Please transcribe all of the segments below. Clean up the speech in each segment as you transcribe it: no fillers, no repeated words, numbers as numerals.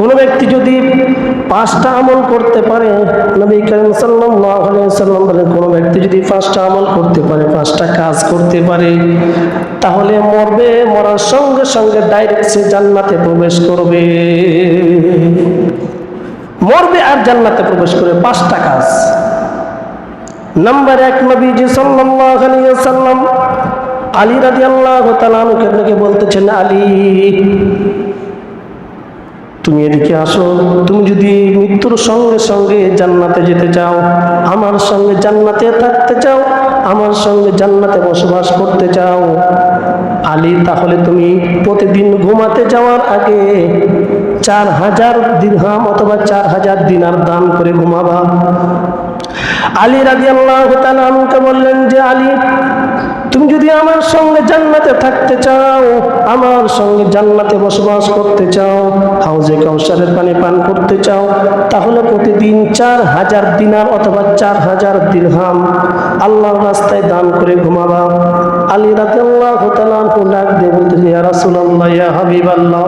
কোনো ব্যক্তি যদি 5টা আমল করতে পারে, নবী করিম সাল্লাল্লাহু আলাইহি ওয়াসাল্লাম বলেন, কোনো ব্যক্তি যদি 5টা আমল করতে পারে, 5টা কাজ করতে পারে, তাহলে মরার সঙ্গে সঙ্গে ডাইরেক্ট সে জান্নাতে প্রবেশ করবে। মরবে আর জান্নাতে প্রবেশ করে 5টা কাজ। নাম্বার 1, নবীজি সাল্লাল্লাহু আলাইহি ওয়াসাল্লাম আলী রাদিয়াল্লাহু তাআলা আনহুকে বলতেছেন, আলী তুমি এদিকে আসো, তুমি যদি মৃত্যুর সঙ্গে সঙ্গে জান্নাতে যেতে চাও, আমার সঙ্গে জান্নাতে থাকতে চাও, আমার সঙ্গে জান্নাতে বসবাস করতে চাও, আলী তাহলে তুমি প্রতিদিন ঘুমাতে যাওয়ার আগে 4000 দিরহাম অথবা 4000 দিনার দান করে ঘুমাবা। আলী রাদিয়াল্লাহু তাআলা আনহুকে বললেন যে, আলী তুমি যদি আমার সঙ্গে জান্নাতে থাকতে চাও, আমার সঙ্গে জান্নাতে বসবাস করতে চাও, হাউজে কাউসারের পানি পান করতে চাও, তাহলে প্রতিদিন 4000 দিনার অথবা 4000 দিরহাম আল্লাহর রাস্তায় দান করে ঘুমাবা। আলী রাদিয়াল্লাহু তাআলা আনহু ডাক দিয়ে বলতেছে, ইয়া রাসূলুল্লাহ, ইয়া হাবিবাল্লাহ,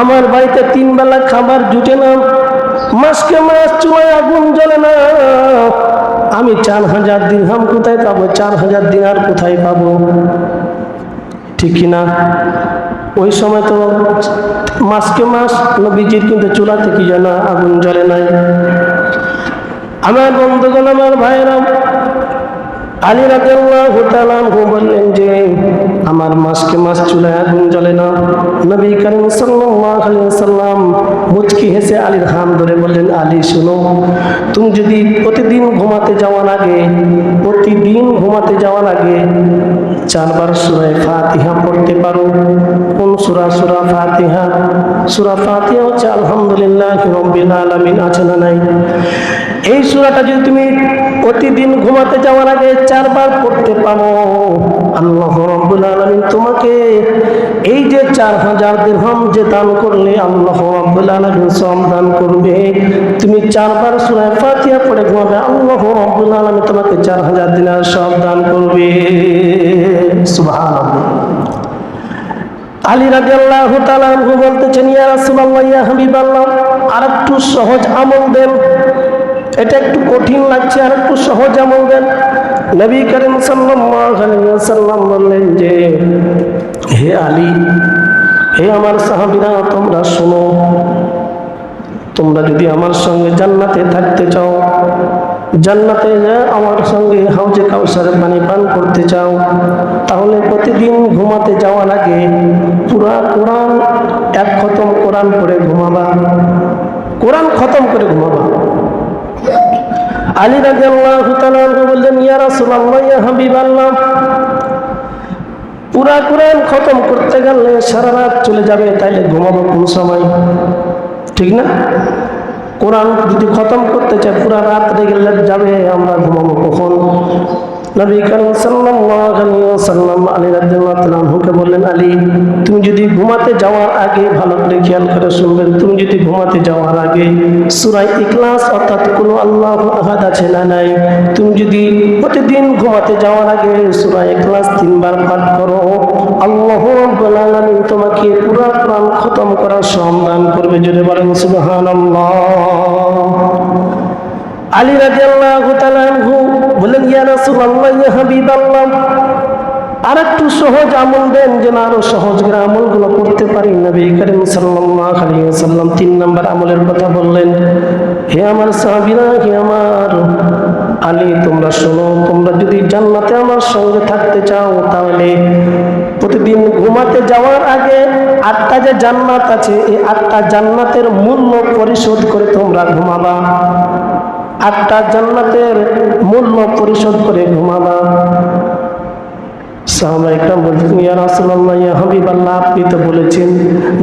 আমার বাড়িতে 3 বেলা খাবার জুটে না, মাসকে মাস চুলায় আগুন জ্বলে না, আমি 4000 দিরহাম কোথায় পাবো, 4000 দিনার কোথায় পাবো? ঠিক কিনা? ওই সময় তো মাসকে মাস নবীজির কিন্তু চুলাতে কি যেন আগুন জ্বলে নাই। আমার বন্ধুগণ, আমার ভাইরা, আলী রাদিয়াল্লাহু তাআলা আনহু বললেন যে আমার মাসকে মাস চুলায় আগুন জ্বলে না। নবী করিম সাল্লাল্লাহু আলাইহি ওয়াসাল্লাম মুচকি হেসে আলীর হাত ধরে বললেন, আলী শুনো, তুমি যদি প্রতিদিন ঘুমাতে যাওয়ার আগে 4 বার সূরা ফাতিহা পড়তে পারো। কোন সূরা? সূরা ফাতিহা। সূরা ফাতিহা হচ্ছে আলহামদুলিল্লাহি রাব্বিল আলামিন, আছে না নাই? এই সূরাটা যদি তুমি প্রতিদিন ঘুমাতে যাওয়ার আগে 4 বার পড়তে পারো, আল্লাহ রাব্বুল আলামিন তোমাকে এই যে 4000 দিরহাম যে দান করলে, আল্লাহ রাব্বুল আলামিন সওয়াব দান করবে। তুমি 4 বার সূরা ফাতিহা পড়ে ঘুমাবে, আল্লাহ রাব্বুল আলামিন তোমাকে 4000 দিনার সওয়াব দান করবে। সুবহানাল্লাহ। আলী রাদিয়াল্লাহু তাআলা আনহু বলতেছেন, ইয়া রাসূলুল্লাহ, ইয়া হাবিবাল্লাহ, আরেকটু সহজ আমল দেন, এটা একটু কঠিন লাগছে, আর একটু সহজ আমল দেন। নবী করিম সাল্লাল্লাহু আলাইহি ওয়াসাল্লাম বললেন যে, হে আলী, হে আমার সাহাবীরা, তোমরা শোনো, তোমরা যদি আমার সঙ্গে জান্নাতে থাকতে চাও, জান্নাতে আমার সঙ্গে হাউজে কাউসারের পানি পান করতে চাও, তাহলে প্রতিদিন ঘুমাতে যাওয়ার আগে পুরা কোরআন 1 খতম কোরআন পড়ে ঘুমাবা। কোরআন খতম করে ঘুমাবা। আলী রাদিয়াল্লাহু তাআলা বললেন, ইয়া রাসূলুল্লাহ, ইয়া হাবিবাল্লাহ, পুরা কোরআন খতম করতে গেলে সারা রাত চলে যাবে, তাইলে ঘুমাবো কোন সময়? ঠিক না? কোরআন যদি খতম করতে চাই, পুরা রাত গেলে যাবে, আমরা ঘুমাবো কখন? নবী করিম সাল্লাল্লাহু আলাইহি ওয়াসাল্লাম আলী রাদিয়াল্লাহু তাআলা আনহুকে বললেন, আলী তুমি যদি ঘুমাতে যাওয়ার আগে, ভালো করে খেয়াল করে শুনবেন, তুমি যদি ঘুমাতে যাওয়ার আগে সূরা ইখলাস অর্থাৎ কুল আল্লাহু আহাদ আছে না নাই, তুমি যদি প্রতিদিন ঘুমাতে যাওয়ার আগে সূরা ইখলাস 3 বার পাঠ করো, আল্লাহ রাব্বুল আলামিন তোমাকে পুরো কোরআন খতম করার সওয়াব দান করবে। জোরে বলেন সুবহানাল্লাহ। আলী রাদিয়াল্লাহু তাআলা আনহু বলেন, ইয়া রাসূলুল্লাহ, ইয়া হাবিবাল্লাহ, আরেকটু সহজ আমল দেন, যেন আরো সহজ করে আমলগুলো করতে পারি। নবী করিম সাল্লাল্লাহু আলাইহি ওয়াসাল্লাম 3 নম্বর আমলের কথা বললেন। হে আমার সাহাবীরা, হে আমার আলী, তোমরা শোনো, তোমরা যদি জান্নাতে আমার সঙ্গে থাকতে চাও, তাহলে প্রতিদিন ঘুমাতে যাওয়ার আগে 8টা যে জান্নাত আছে, এই 8টা জান্নাতের মূল্য পরিশোধ করে তোমরা ঘুমাবা। 8টা জান্নাতের মূল্য পরিশোধ করে ঘুমাবা। সাহাবায়ে কেরাম বলছেন, ইয়া রাসূলুল্লাহ, ইয়া হাবিবাল্লাহ, আপনি তো বলেছেন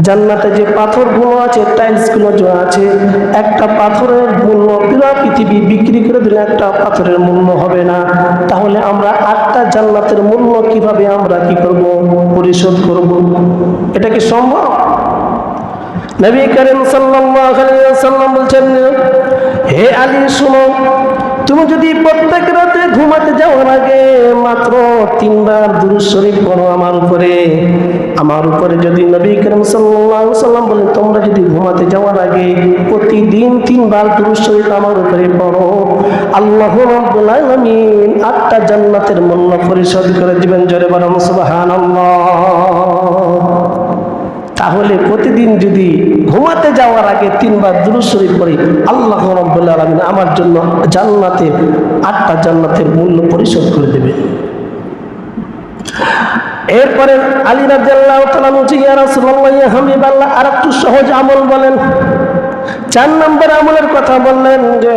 জান্নাতে যে পাথরগুলো আছে, টাইলসগুলো যে আছে, একটা পাথরের মূল্য পুরো পৃথিবী বিক্রি করে দিলে একটা পাথরের মূল্য হবে না, তাহলে আমরা 8টা জান্নাতের মূল্য কিভাবে আমরা কি করব, পরিশোধ করব? এটা কি সম্ভব? নবী করিম সাল্লাল্লাহু আলাইহি ওয়াসাল্লাম বলছেন, হে আলী শুনো, তুমি যদি প্রত্যেক রাতে ঘুমাতে যাওয়ার আগে মাত্র 3 বার দুরূদ শরীফ পড়ো আমার উপরে যদি নবী করিম সাল্লাল্লাহু আলাইহি ওয়াসাল্লাম বলেন তোমরা যদি ঘুমাতে যাওয়ার আগে প্রতিদিন 3 বার দুরূদ শরীফ আমার উপরে পড়ো, আল্লাহ রাব্বুল আলামিন 8টা জান্নাতের মূল্য পরিশোধ করে দিবেন। জোরে বলুন সুবহানাল্লাহ। তাহলে প্রতিদিন যদি ঘুমাতে যাওয়ার আগে 3 বার দুরূদ শরীফ পড়ি, আল্লাহ রাব্বুল আলামিন আমার জন্য জান্নাতে 8টা জান্নাতের মূল্য পরিশোধ করে দেবে। এরপরে আলী রাদিয়াল্লাহু তাআলা বলছে, ইয়া রাসূলুল্লাহ, ইয়া হাবিবাল্লাহ, আর একটু সহজ আমল বলেন। 4 নম্বর আমলের কথা বললেন যে,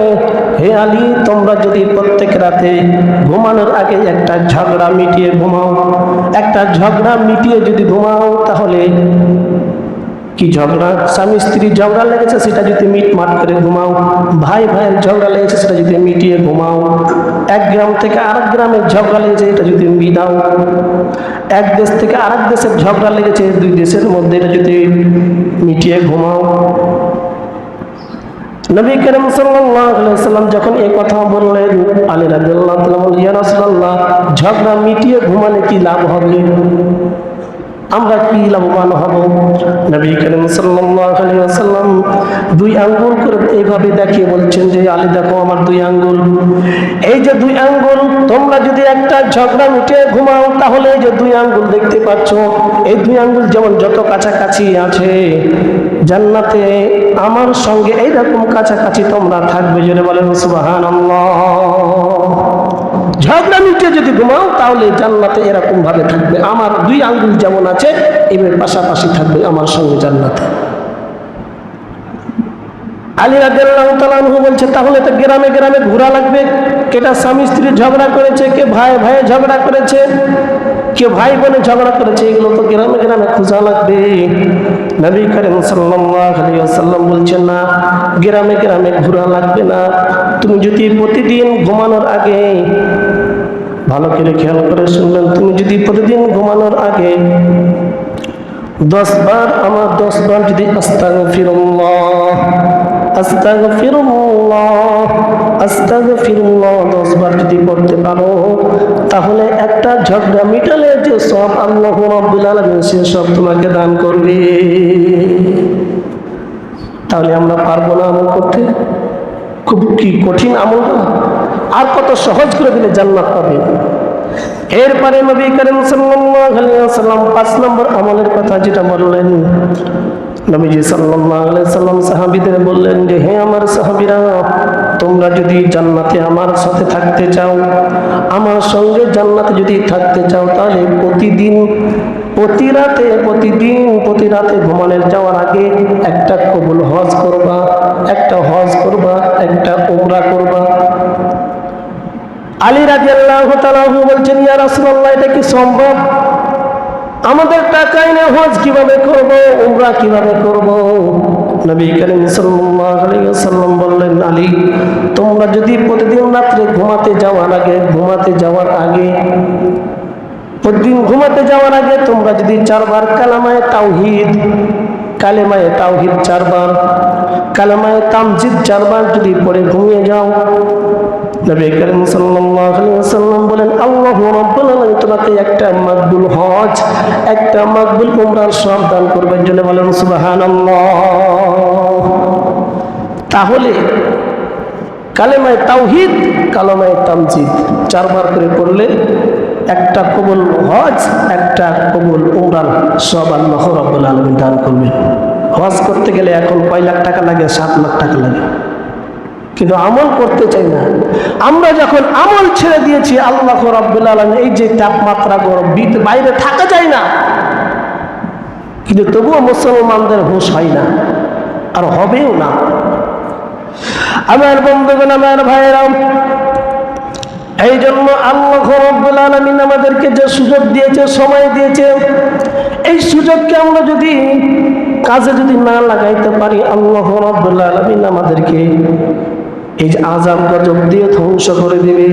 হে আলী, তোমরা যদি প্রত্যেক রাতে ঘুমানোর আগে একটা ঝগড়া মিটিয়ে ঘুমাও, একটা ঝগড়া মিটিয়ে যদি ঘুমাও, তাহলে কি ঝগড়া, স্বামী স্ত্রী ঝগড়া লেগেছে সেটা যদি মিটমাট করে ঘুমাও, ভাই ভাইয়ের ঝগড়া লেগেছে সেটা যদি মিটিয়ে ঘুমাও, এক গ্রাম থেকে আরেক গ্রামের ঝগড়া লেগেছে এটা যদি মিটাও, এক দেশ থেকে আরেক দেশের ঝগড়া লেগেছে 2 দেশের মধ্যে এটা যদি মিটিয়ে ঘুমাও। নবী করিম সাল্লাল্লাহু আলাইহি ওয়াসাল্লাম যখন এই কথা বললেন, আলী রাদিয়াল্লাহু তাআলা বললেন, ইয়া রাসূলুল্লাহ, ঝগড়া মিটিয়ে ঘুমালে কি লাভ হবে, আমরা কি লাভবান হব? নবী করিম সাল্লাল্লাহু আলাইহি ওয়াসাল্লাম 2 আঙ্গুল করে এইভাবে দেখিয়ে বলছেন যে, আলী দেখো আমার 2 আঙ্গুল, এই যে 2 আঙ্গুল, তোমরা যদি একটা ঝগড়া মিটিয়ে ঘুমাও তাহলে এই যে 2 আঙ্গুল দেখতে পাচ্ছ, এই 2 আঙ্গুল যেমন যত কাছাকাছি আছে জান্নাতে আমার সঙ্গে এইরকম কাছাকাছি তোমরা থাকবে। জোরে বলেন সুবহানাল্লাহ। ঝগড়া মিটিয়ে যদি ঘুমাও তাহলে জান্নাতে এরকম ভাবে থাকবে, আমার 2 আঙ্গুল যেমন আছে এবার পাশাপাশি থাকবে আমার সঙ্গে জান্নাতে। আলী রাদিয়াল্লাহু তাআলা আনহু বলছে, তাহলে তো গ্রামে গ্রামে ঘোরা লাগবে, কেটা স্বামী স্ত্রী ঝগড়া করেছে, কে ভাই ভাই ঝগড়া করেছে, কে ভাই বোনে ঝগড়া করেছে, এগুলো তো গ্রামে গ্রামে খোঁজা লাগবে। নবী করিম সাল্লাল্লাহু আলাইহি ওয়াসাল্লাম বলছেন, না, গ্রামে গ্রামে ঘোরা লাগবে না, তুমি যদি প্রতিদিন ঘুমানোর আগে, ভালো করে খেয়াল করে শুনলেন, তুমি যদি প্রতিদিন ঘুমানোর আগে 10 বার আমার 10 বার যদি আস্তাগফিরুল্লাহ আস্তাগফিরুল্লাহ আস্তাগফিরুল্লাহ 10 বার যদি পড়তে পারো, তাহলে একটা ঝগড়া মিটালে যে সব আল্লাহ রাব্বুল আলামিন সে সব তোমাকে দান করবে। তাহলে আমরা পারবো না আমল করতে? খুব কি কঠিন আমল না, আর কত সহজ করে দিলে জান্নাত পাবে। এরপরে নবী করিম সাল্লাল্লাহু আলাইহি ওয়াসাল্লাম 5 নম্বর আমলের কথা যেটা বললেন, নবীজি সাল্লাল্লাহু আলাইহি ওয়াসাল্লাম সাহাবীদের বললেন যে, হে আমার সাহাবীরা, তোমরা যদি জান্নাতে আমার সাথে থাকতে চাও, আমার সঙ্গে জান্নাতে যদি থাকতে চাও, তাহলে প্রতি রাতে ঘুমানোর যাওয়ার আগে একটা কবুল হজ করবা, একটা উমরা করবা। আলী রাদিয়াল্লাহু তাআলা বলছেন, ইয়া রাসূলুল্লাহ, এটা কি সম্ভব? আমাদের টাকায় না হজ কিভাবে করব, উমরা কিভাবে করব? নবী করিম সাল্লাল্লাহু আলাইহি ওয়াসাল্লাম বললেন, আলী, তোমরা যদি প্রতিদিন রাতে ঘুমাতে যাওয়ার আগে তোমরা যদি 4 বার কালেমায়ে তাওহীদ 4 বার, কালেমায়ে তামজিদ 4 বার যদি পড়ে ঘুমিয়ে যাও, নবী করিম সাল্লাল্লাহু আলাইহি ওয়াসাল্লাম বলেন, আল্লাহু রাব্বুল আলামিন তোমাকে একটা মাকবুল হজ, একটা মাকবুল উমরার সব দান করবেন। জন্য বলেন সুবহানাল্লাহ। তাহলে কালেমায়ে তাওহীদ, কালেমায়ে তামজিদ 4 বার করে পড়লে একটা কবুল হজ, একটা কবুল উমরার সব আল্লাহ রাব্বুল আলামিন দান করবেন। হজ করতে গেলে এখন কয় লাখ টাকা লাগে? 7 লাখ টাকা লাগে, কিন্তু আমল করতে চাই না। আমরা যখন আমল ছেড়ে দিয়েছি, আল্লাহ রাব্বুল আলামিন এই যে তাপমাত্রা গরম, বাইরে থাকা যায় না, কিন্তু তবুও মুসলমানদের হুঁশ হয় না, আর হবেও না। আমার বন্ধুগণ, আমার ভাইয়েরা, এই জন্য আল্লাহ রাব্বুল আলামিন আমাদেরকে যে সুযোগ দিয়েছে, সময় দিয়েছে, এই সুযোগকে আমরা যদি কাজে না লাগাইতে পারি, আল্লাহ রাব্বুল আলামিন আমাদেরকে এই যে আযাব গজব দিয়ে ধ্বংস করে দিবে।